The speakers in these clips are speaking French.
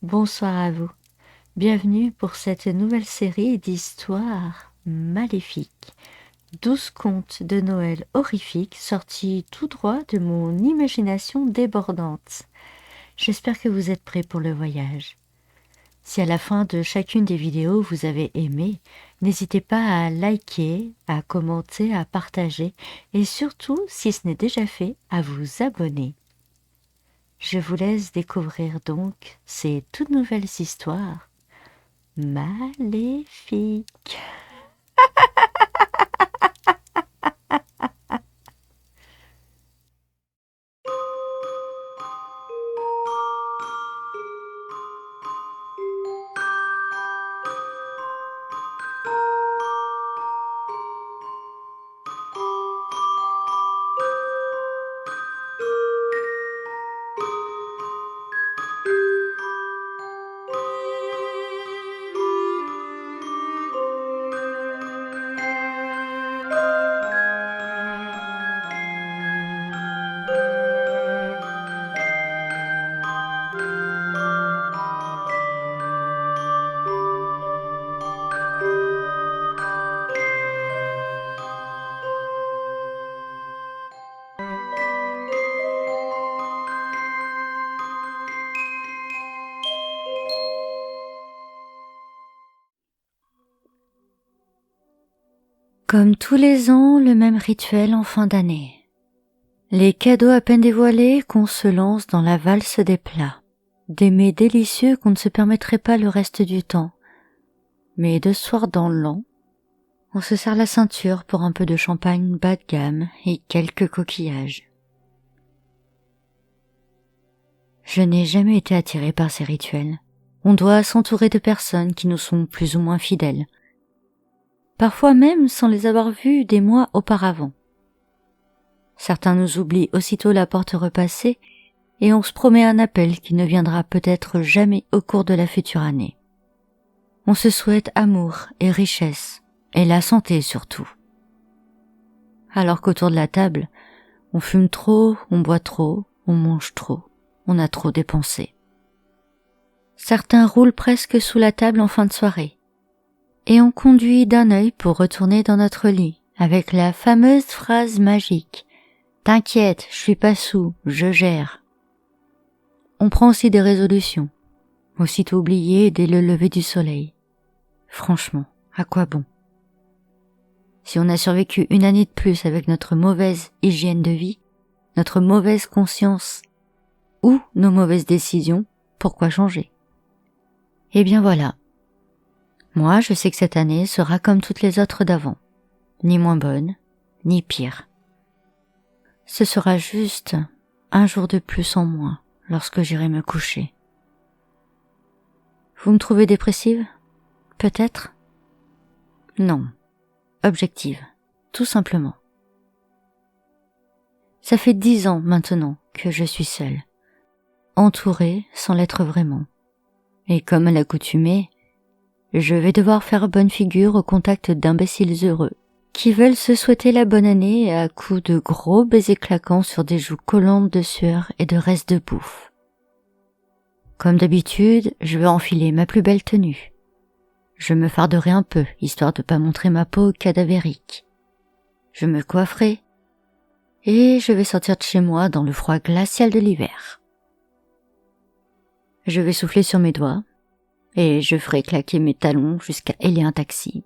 Bonsoir à vous. Bienvenue pour cette nouvelle série d'histoires maléfiques. 12 contes de Noël horrifiques sortis tout droit de mon imagination débordante. J'espère que vous êtes prêts pour le voyage. Si à la fin de chacune des vidéos vous avez aimé, n'hésitez pas à liker, à commenter, à partager et surtout, si ce n'est déjà fait, à vous abonner. Je vous laisse découvrir donc ces toutes nouvelles histoires maléfiques. Comme tous les ans, le même rituel en fin d'année. Les cadeaux à peine dévoilés qu'on se lance dans la valse des plats. Des mets délicieux qu'on ne se permettrait pas le reste du temps. Mais de soir dans l'an, on se serre la ceinture pour un peu de champagne bas de gamme et quelques coquillages. Je n'ai jamais été attirée par ces rituels. On doit s'entourer de personnes qui nous sont plus ou moins fidèles. Parfois même sans les avoir vus des mois auparavant. Certains nous oublient aussitôt la porte repassée et on se promet un appel qui ne viendra peut-être jamais au cours de la future année. On se souhaite amour et richesse, et la santé surtout. Alors qu'autour de la table, on fume trop, on boit trop, on mange trop, on a trop dépensé. Certains roulent presque sous la table en fin de soirée, et on conduit d'un œil pour retourner dans notre lit, avec la fameuse phrase magique « T'inquiète, je suis pas saoul, je gère ». On prend aussi des résolutions, aussitôt oubliées dès le lever du soleil. Franchement, à quoi bon? Si on a survécu une année de plus avec notre mauvaise hygiène de vie, notre mauvaise conscience ou nos mauvaises décisions, pourquoi changer? Eh bien voilà. Moi, je sais que cette année sera comme toutes les autres d'avant, ni moins bonne, ni pire. Ce sera juste un jour de plus en moins lorsque j'irai me coucher. Vous me trouvez dépressive? Peut-être? Non. Objective. Tout simplement. Ça fait 10 ans maintenant que je suis seule, entourée sans l'être vraiment. Et comme à l'accoutumée, je vais devoir faire bonne figure au contact d'imbéciles heureux qui veulent se souhaiter la bonne année à coups de gros baisers claquants sur des joues collantes de sueur et de restes de bouffe. Comme d'habitude, je vais enfiler ma plus belle tenue. Je me farderai un peu, histoire de pas montrer ma peau cadavérique. Je me coifferai, et je vais sortir de chez moi dans le froid glacial de l'hiver. Je vais souffler sur mes doigts, et je ferai claquer mes talons jusqu'à héler un taxi.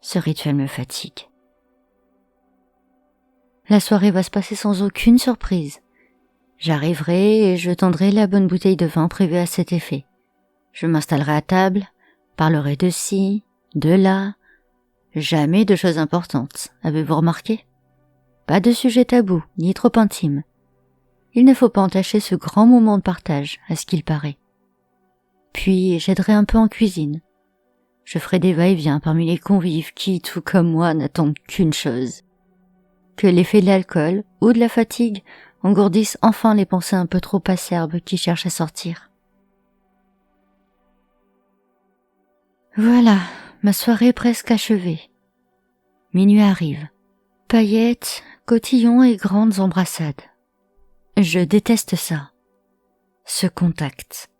Ce rituel me fatigue. La soirée va se passer sans aucune surprise. J'arriverai et je tendrai la bonne bouteille de vin prévue à cet effet. Je m'installerai à table, parlerai de ci, de là. Jamais de choses importantes, avez-vous remarqué? Pas de sujet tabou, ni trop intime. Il ne faut pas entacher ce grand moment de partage, à ce qu'il paraît. Puis j'aiderai un peu en cuisine. Je ferai des va-et-vient parmi les convives qui, tout comme moi, n'attendent qu'une chose. Que l'effet de l'alcool ou de la fatigue engourdisse enfin les pensées un peu trop acerbes qui cherchent à sortir. Voilà, ma soirée est presque achevée. Minuit arrive. Paillettes, cotillons et grandes embrassades. Je déteste ça. Ce contact.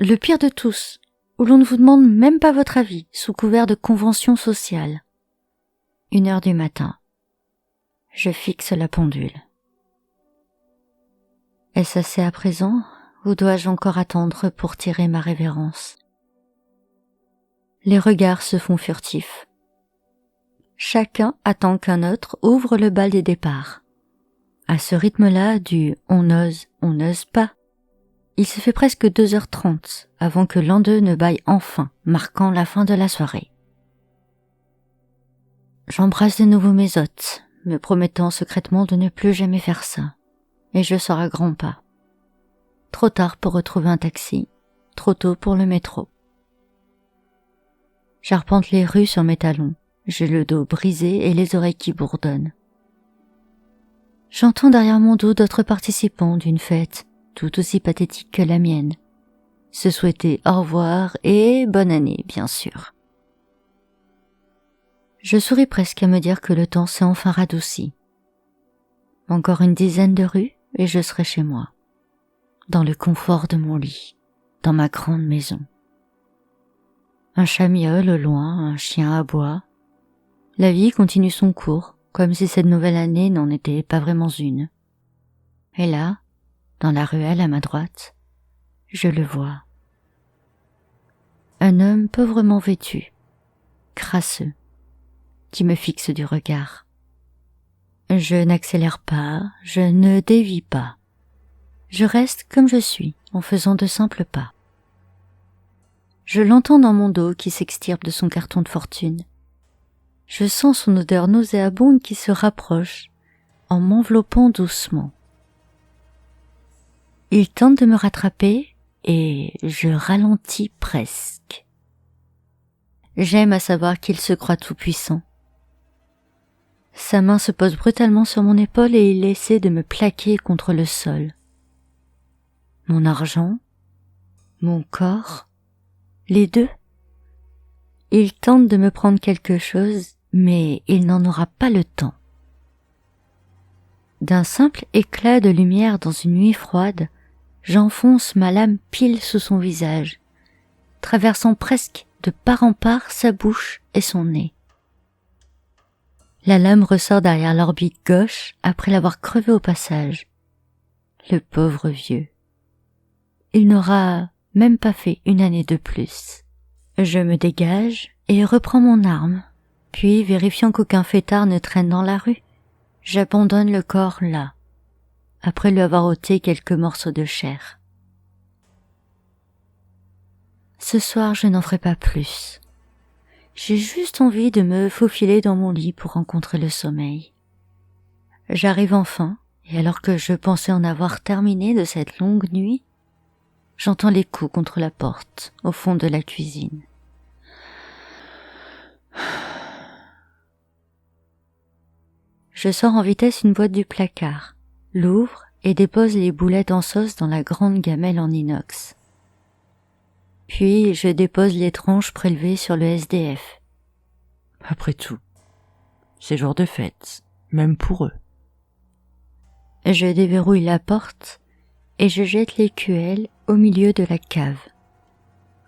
le pire de tous, où l'on ne vous demande même pas votre avis, sous couvert de conventions sociales. 1h du matin. Je fixe la pendule. Est-ce assez à présent, ou dois-je encore attendre pour tirer ma révérence? Les regards se font furtifs. Chacun attend qu'un autre ouvre le bal des départs. À ce rythme-là du « on n'ose pas », il se fait presque 2h30 avant que l'un d'eux ne bâille enfin, marquant la fin de la soirée. J'embrasse de nouveau mes hôtes, me promettant secrètement de ne plus jamais faire ça, et je sors à grands pas. Trop tard pour retrouver un taxi, trop tôt pour le métro. J'arpente les rues sur mes talons, j'ai le dos brisé et les oreilles qui bourdonnent. J'entends derrière mon dos d'autres participants d'une fête, tout aussi pathétique que la mienne, se souhaiter au revoir et bonne année, bien sûr. Je souris presque à me dire que le temps s'est enfin radouci. Encore une dizaine de rues et je serai chez moi, dans le confort de mon lit, dans ma grande maison. Un chat miaule au loin, un chien aboie. La vie continue son cours, comme si cette nouvelle année n'en était pas vraiment une. Et là, dans la ruelle à ma droite, je le vois. Un homme pauvrement vêtu, crasseux, qui me fixe du regard. Je n'accélère pas, je ne dévie pas. Je reste comme je suis, en faisant de simples pas. Je l'entends dans mon dos qui s'extirpe de son carton de fortune. Je sens son odeur nauséabonde qui se rapproche, en m'enveloppant doucement. Il tente de me rattraper et je ralentis presque. J'aime à savoir qu'il se croit tout-puissant. Sa main se pose brutalement sur mon épaule et il essaie de me plaquer contre le sol. Mon argent, mon corps, les deux. Il tente de me prendre quelque chose, mais il n'en aura pas le temps. D'un simple éclat de lumière dans une nuit froide, j'enfonce ma lame pile sous son visage, traversant presque de part en part sa bouche et son nez. La lame ressort derrière l'orbite gauche après l'avoir crevé au passage. Le pauvre vieux. Il n'aura même pas fait une année de plus. Je me dégage et reprends mon arme, puis vérifiant qu'aucun fêtard ne traîne dans la rue, j'abandonne le corps là, après lui avoir ôté quelques morceaux de chair. Ce soir, je n'en ferai pas plus. J'ai juste envie de me faufiler dans mon lit pour rencontrer le sommeil. J'arrive enfin, et alors que je pensais en avoir terminé de cette longue nuit, j'entends les coups contre la porte, au fond de la cuisine. Je sors en vitesse une boîte du placard, l'ouvre et dépose les boulettes en sauce dans la grande gamelle en inox. Puis je dépose les tranches prélevées sur le SDF. Après tout, c'est jour de fête, même pour eux. Je déverrouille la porte et je jette l'écuelle au milieu de la cave.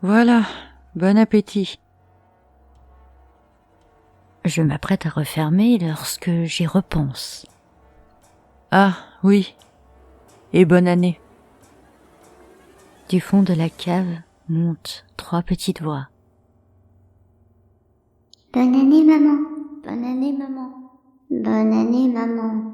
Voilà, bon appétit. Je m'apprête à refermer lorsque j'y repense. Ah, oui, et bonne année. Du fond de la cave montent 3 petites voix. Bonne année maman, bonne année maman, bonne année maman.